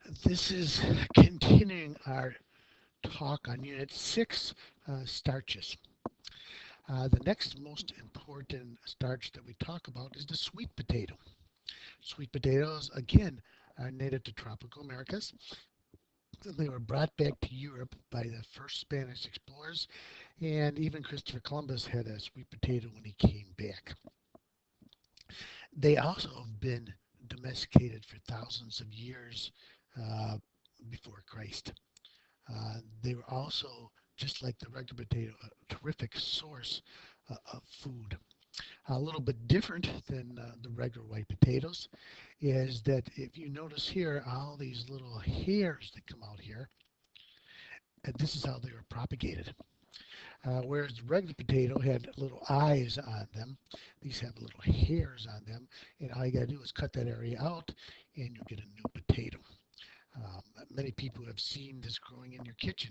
This is continuing our talk on Unit 6, starches. The next most important starch that we talk about is the sweet potato. Sweet potatoes, again, are native to tropical Americas. They were brought back to Europe by the first Spanish explorers, and even Christopher Columbus had a sweet potato when he came back. They also have been domesticated for thousands of years uh, before Christ. They were also, just like the regular potato, a terrific source of food. A little bit different than the regular white potatoes is that if you notice here, all these little hairs that come out here, this is how they were propagated. Whereas the regular potato had little eyes on them, these have little hairs on them, and all you got to do is cut that area out, and you'll get a new potato. Many people have seen this growing in your kitchen.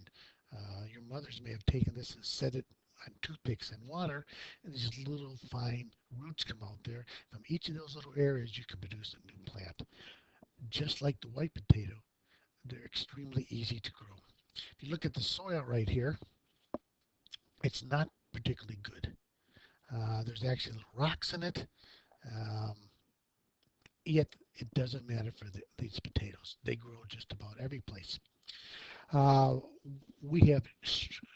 Your mothers may have taken this and set it on toothpicks and water, and these little fine roots come out there. From each of those little areas, you can produce a new plant. Just like the white potato, they're extremely easy to grow. If you look at the soil right here, it's not particularly good. There's actually little rocks in it, um, yet it doesn't matter for these potatoes. They grow just about every place. uh, we have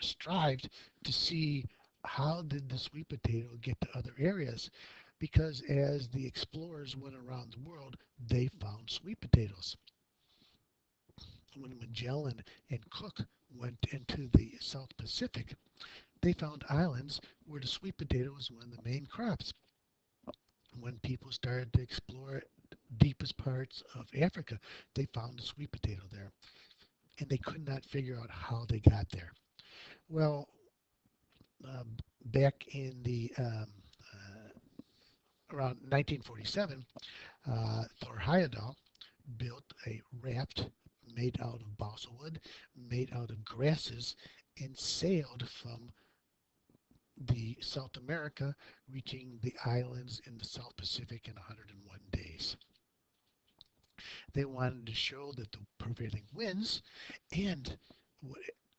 strived to see how did the sweet potato get to other areas, because as the explorers went around the world, they found sweet potatoes. When Magellan and Cook went into the South Pacific, they found islands where the sweet potato was one of the main crops. When people started to explore deepest parts of Africa, they found the sweet potato there, and they could not figure out how they got there. Well, back in the around 1947, Thor Heyerdahl built a raft made out of balsa wood, made out of grasses, and sailed from the South America, reaching the islands in the South Pacific in 101 days. They wanted to show that the prevailing winds and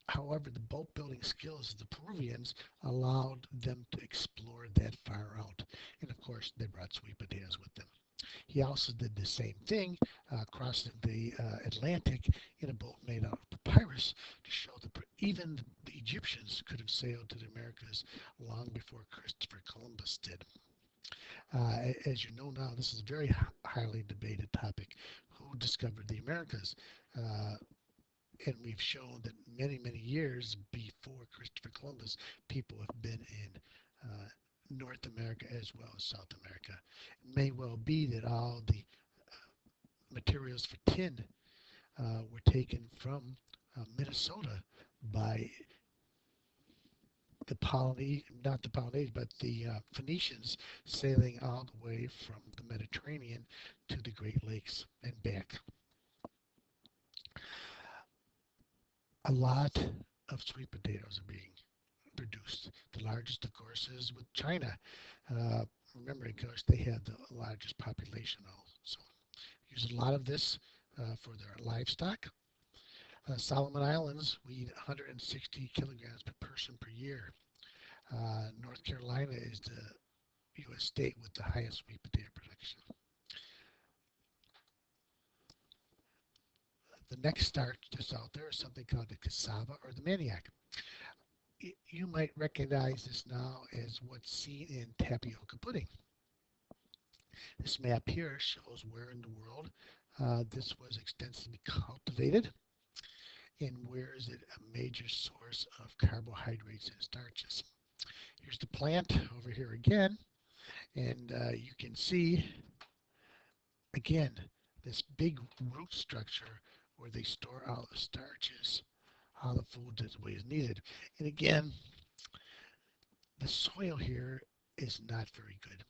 however, the boat building skills of the Peruvians allowed them to explore that far out. And of course, they brought sweet potatoes with them. He also did the same thing, crossing the Atlantic in a boat made out of papyrus to show that even the Egyptians could have sailed to the Americas long before Christopher Columbus did. As you know now, this is a very highly debated topic. Who discovered the Americas? Uh, and we've shown that many, many years before Christopher Columbus, people have been in North America as well as South America. It may well be that all the materials for tin were taken from Minnesota by the not the Polynesians, but the Phoenicians sailing all the way from the Mediterranean to the Great Lakes and back. A lot of sweet potatoes are being produced. The largest, of course, is with China. Uh, Remember, of course, they have the largest population also. Use a lot of this for their livestock. Solomon Islands, we eat 160 kilograms per person per year. North Carolina is the U.S. state with the highest sweet potato production. The next starch that's out there is something called the cassava or the manioc. You might recognize this now as what's seen in tapioca pudding. This map here shows where in the world this was extensively cultivated and where is it a major source of carbohydrates and starches. Here's the plant over here again, and you can see again this big root structure where they store all the starches, all the food that the way is needed. And again, the soil here is not very good.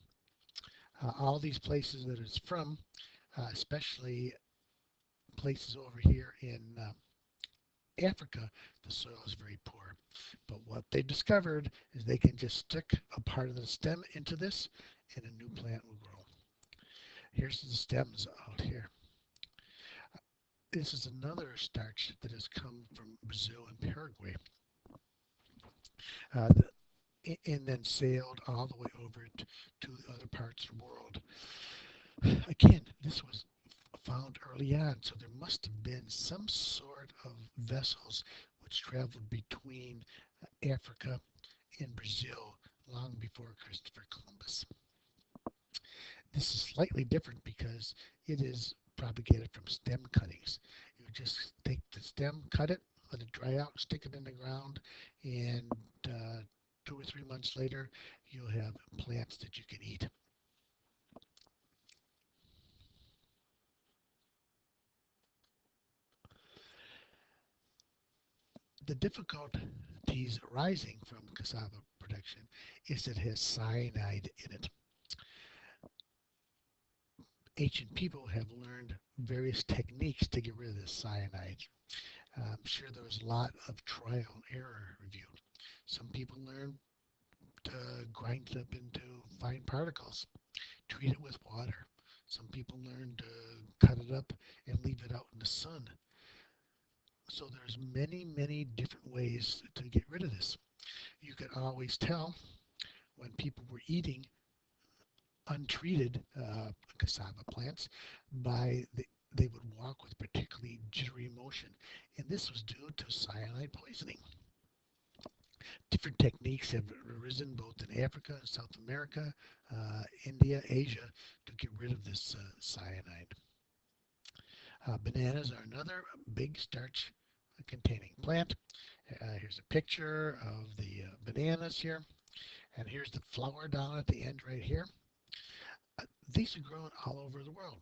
All these places that it's from, especially places over here in Africa, the soil is very poor. But what they discovered is they can just stick a part of the stem into this and a new plant will grow. Here's the stems out here. This is another starch that has come from Brazil and Paraguay, uh, and then sailed all the way over to other parts of the world. Again, this was found early on, so there must have been some sort of vessels which traveled between Africa and Brazil long before Christopher Columbus. This is slightly different because it is propagated from stem cuttings. You just take the stem, cut it, let it dry out, stick it in the ground, and 2 or 3 months later, you'll have plants that you can eat. The difficulties arising from cassava production is that it has cyanide in it. Ancient people have learned various techniques to get rid of this cyanide. I'm sure there was a lot of trial and error reviewed. Some people learned to grind it up into fine particles, treat it with water. Some people learned to cut it up and leave it out in the sun. So there's many different ways to get rid of this. You could always tell when people were eating untreated cassava plants by they would walk with particularly jittery motion, and this was due to cyanide poisoning. Different techniques have arisen both in Africa, South America, India, Asia to get rid of this cyanide. Bananas are another big starch containing plant. Here's a picture of the bananas here, and here's the flower down at the end right here. These are grown all over the world.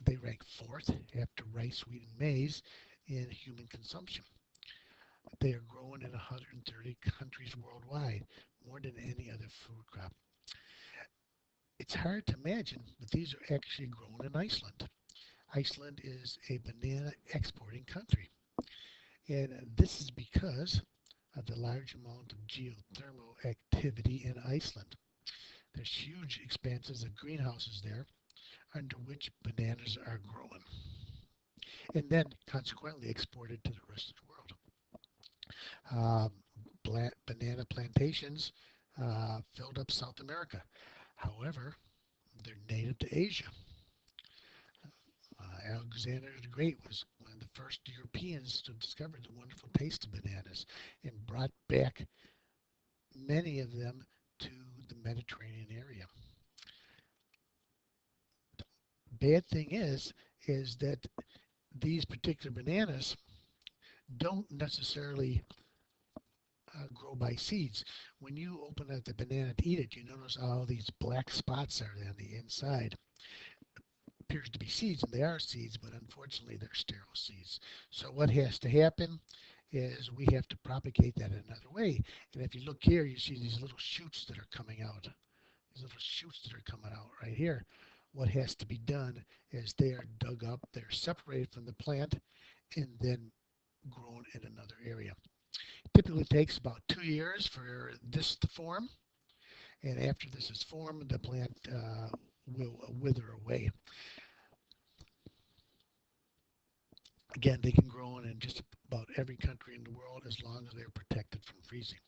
They rank fourth after rice, wheat, and maize in human consumption. They are grown in 130 countries worldwide, more than any other food crop. It's hard to imagine, but these are actually grown in Iceland. Iceland is a banana exporting country, and this is because of the large amount of geothermal activity in Iceland. There's huge expanses of greenhouses there under which bananas are grown and then consequently exported to the rest of the world. Banana plantations filled up South America. However, they're native to Asia. Alexander the Great was one of the first Europeans to discover the wonderful taste of bananas and brought back many of them to the Mediterranean area. Bad thing is that these particular bananas don't necessarily grow by seeds. When you open up the banana to eat it, you notice all these black spots are on the inside. Appears to be seeds, and they are seeds, but unfortunately they're sterile seeds. So what has to happen is we have to propagate that another way. And if you look here, you see these little shoots that are coming out. These little shoots that are coming out right here. What has to be done is they are dug up, they're separated from the plant, and then grown in another area. It typically takes about 2 years for this to form, and after this is formed, the plant will wither away. Again, they can grow in just about every country in the world as long as they're protected from freezing.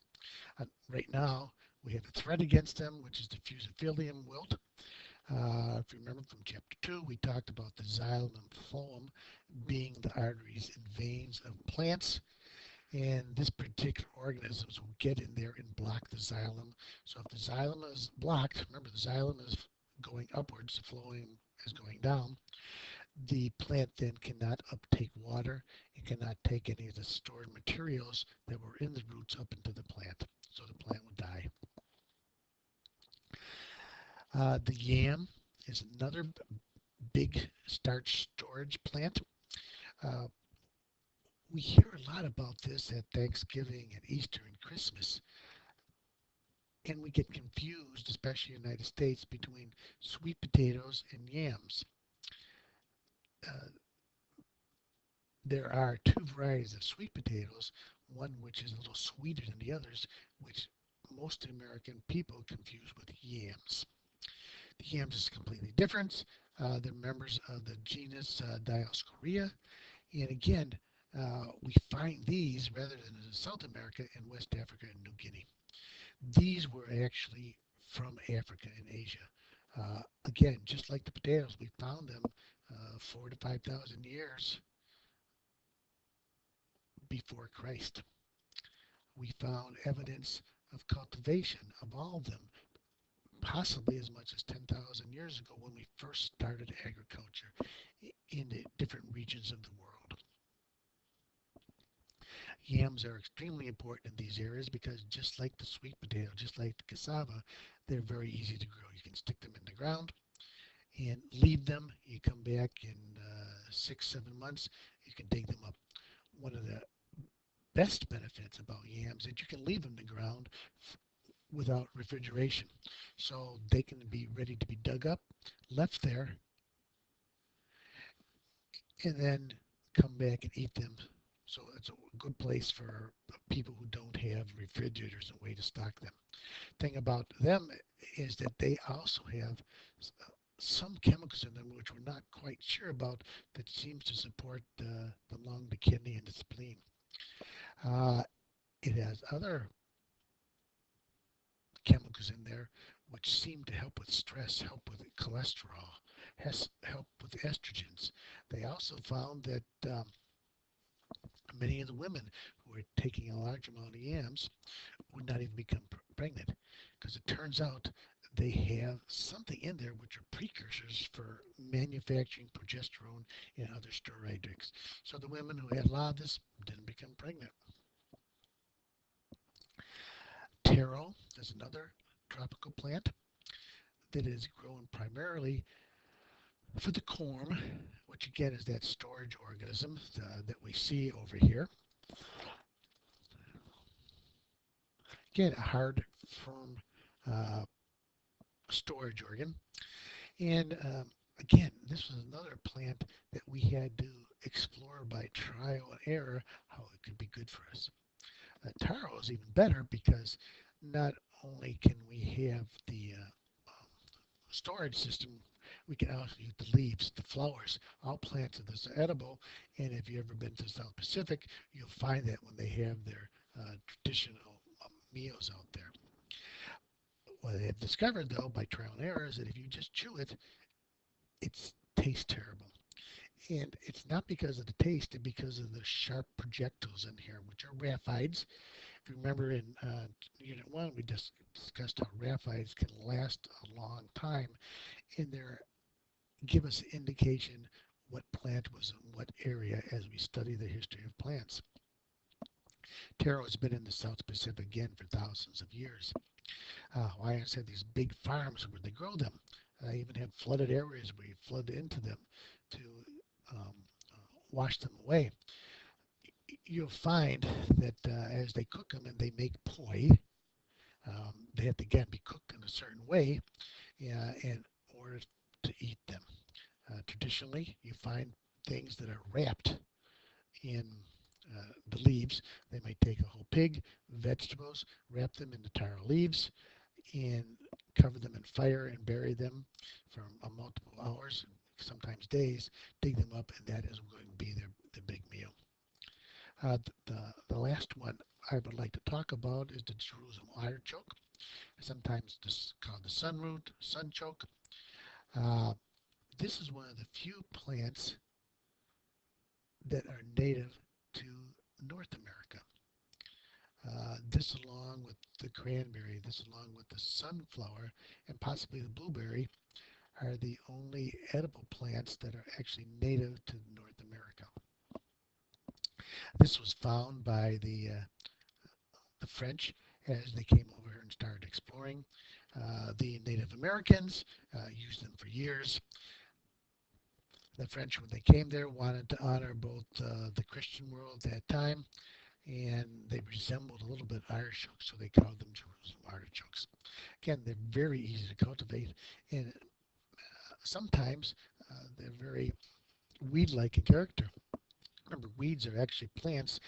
Right now, we have a threat against them, which is the Fusiform wilt. If you remember from chapter 2, we talked about the xylem and phloem being the arteries and veins of plants. And this particular organisms will get in there and block the xylem. So if the xylem is blocked, remember the xylem is going upwards, the phloem is going down. The plant then cannot uptake water and cannot take any of the stored materials that were in the roots up into the plant. So the plant will die. The yam is another big starch storage plant. Uh, we hear a lot about this at Thanksgiving and Easter and Christmas, and we get confused, especially in the United States, between sweet potatoes and yams. Uh, there are two varieties of sweet potatoes, one which is a little sweeter than the others, which most American people confuse with yams. The yams is completely different. They're members of the genus Dioscorea, And again, we find these rather than in South America and West Africa and New Guinea. These were actually from Africa and Asia. Again, just like the potatoes, we found them 4 to 5 thousand years before Christ. We found evidence of cultivation of all of them, possibly as much as 10,000 years ago when we first started agriculture in the different regions of the world. Yams are extremely important in these areas because just like the sweet potato, just like the cassava, they're very easy to grow. You can stick them in the ground and leave them. You come back in 6, 7 months, you can dig them up. One of the best benefits about yams is that you can leave them in the ground without refrigeration. So they can be ready to be dug up, left there, and then come back and eat them. So it's a good place for people who don't have refrigerators and way to stock them. Thing about them is that they also have some chemicals in them which we're not quite sure about that seems to support the lung, the kidney, and the spleen. Uh, it has other chemicals in there which seem to help with stress, help with cholesterol, has help with estrogens. They also found that many of the women who are taking a large amount of yams would not even become pregnant because it turns out they have something in there which are precursors for manufacturing progesterone and other steroid drugs. So the women who had a lot of this didn't become pregnant. Taro is another tropical plant that is grown primarily for the corm, which again is that storage organism that we see over here. Again, a hard, firm uh, storage organ. And again, this was another plant that we had to explore by trial and error how it could be good for us. Taro is even better because not only can we have the storage system, we can also use the leaves, the flowers. All plants of this are edible, and if you've ever been to the South Pacific, you'll find that when they have their traditional meals out there. What they have discovered, though, by trial and error, is that if you just chew it, it tastes terrible. And it's not because of the taste, it's because of the sharp projectiles in here, which are raphides. If you remember in Unit 1, we just discussed how raphides can last a long time, and they give us indication what plant was in what area as we study the history of plants. Taro has been in the South Pacific again for thousands of years. Hawaiians had these big farms where they grow them. They even have flooded areas where you flood into them to um, wash them away. You'll find that as they cook them and they make poi, they have to again be cooked in a certain way in order to eat them. Traditionally, you find things that are wrapped in the leaves. They might take a whole pig, vegetables, wrap them in the taro leaves, and cover them in fire and bury them for multiple hours, sometimes days, dig them up, and that is going to be their big meal. The last one I would like to talk about is the Jerusalem artichoke, sometimes just called the sunroot, sunchoke. Uh, this is one of the few plants that are native to North America. This along with the cranberry, this along with the sunflower, and possibly the blueberry are the only edible plants that are actually native to North America. This was found by the French as they came over here and started exploring. The Native Americans used them for years. The French, when they came there, wanted to honor both the Christian world at that time, and they resembled a little bit artichokes, so they called them Jerusalem artichokes. Again, they're very easy to cultivate, and sometimes they're very weed-like in character. Remember, weeds are actually plants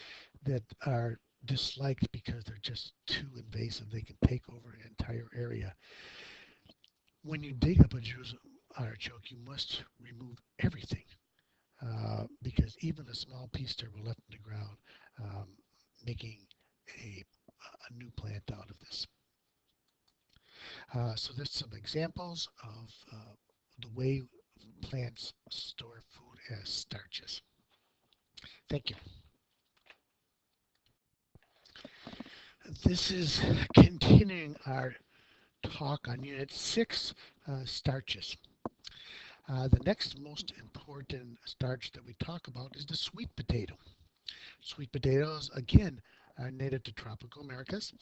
that are disliked because they're just too invasive. They can take over an entire area. When you dig up a Jerusalem artichoke, you must remove everything because even a small pea stem were left in the ground, um, making a, a new plant out of this. So there's some examples of the way plants store food as starches. Thank you. This is continuing our talk on Unit 6, starches. The next most important starch that we talk about is the sweet potato. Sweet potatoes, again, are native to tropical Americas.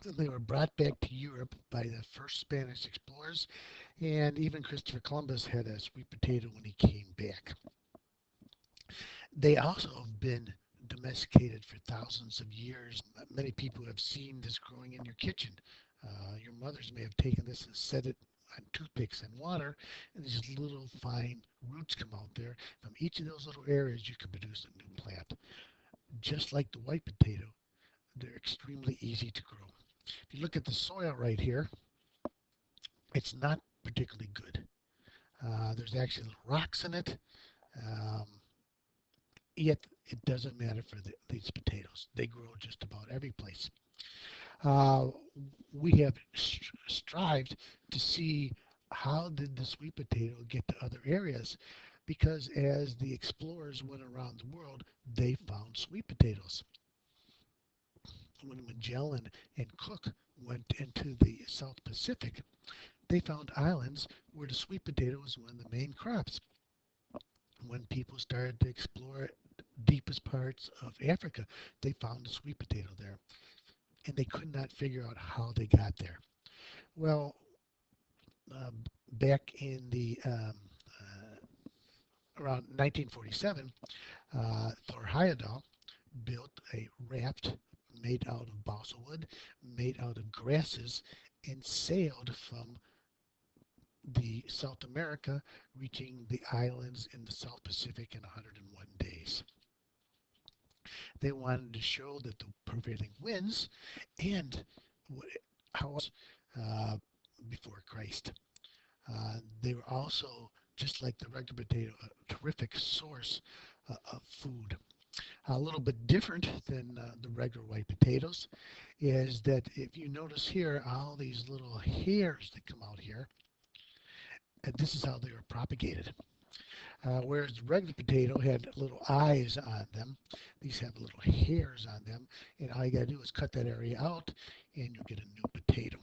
They were brought back to Europe by the first Spanish explorers, and even Christopher Columbus had a sweet potato when he came back. They also have been domesticated for thousands of years. Many people have seen this growing in your kitchen. Your mothers may have taken this and set it on toothpicks and water, and these little fine roots come out there. From each of those little areas, you can produce a new plant. Just like the white potato, they're extremely easy to grow. If you look at the soil right here, it's not particularly good. There's actually little rocks in it. Um, Yet it doesn't matter for these potatoes. They grow just about every place. Uh, we have strived to see how did the sweet potato get to other areas, because as the explorers went around the world, they found sweet potatoes. When Magellan and Cook went into the South Pacific, they found islands where the sweet potato was one of the main crops. When people started to explore deepest parts of Africa, they found the sweet potato there, and they could not figure out how they got there. Well, back in the around 1947, Thor Heyerdahl built a raft made out of balsa wood, made out of grasses, and sailed from the South America, reaching the islands in the South Pacific in 101 days. They wanted to show that the prevailing winds and how uh, before Christ. They were also, just like the regular potato, a terrific source of food. A little bit different than the regular white potatoes is that if you notice here, all these little hairs that come out here, and this is how they were propagated. Whereas the regular potato had little eyes on them, these have little hairs on them, and all you got to do is cut that area out, and you'll get a new potato.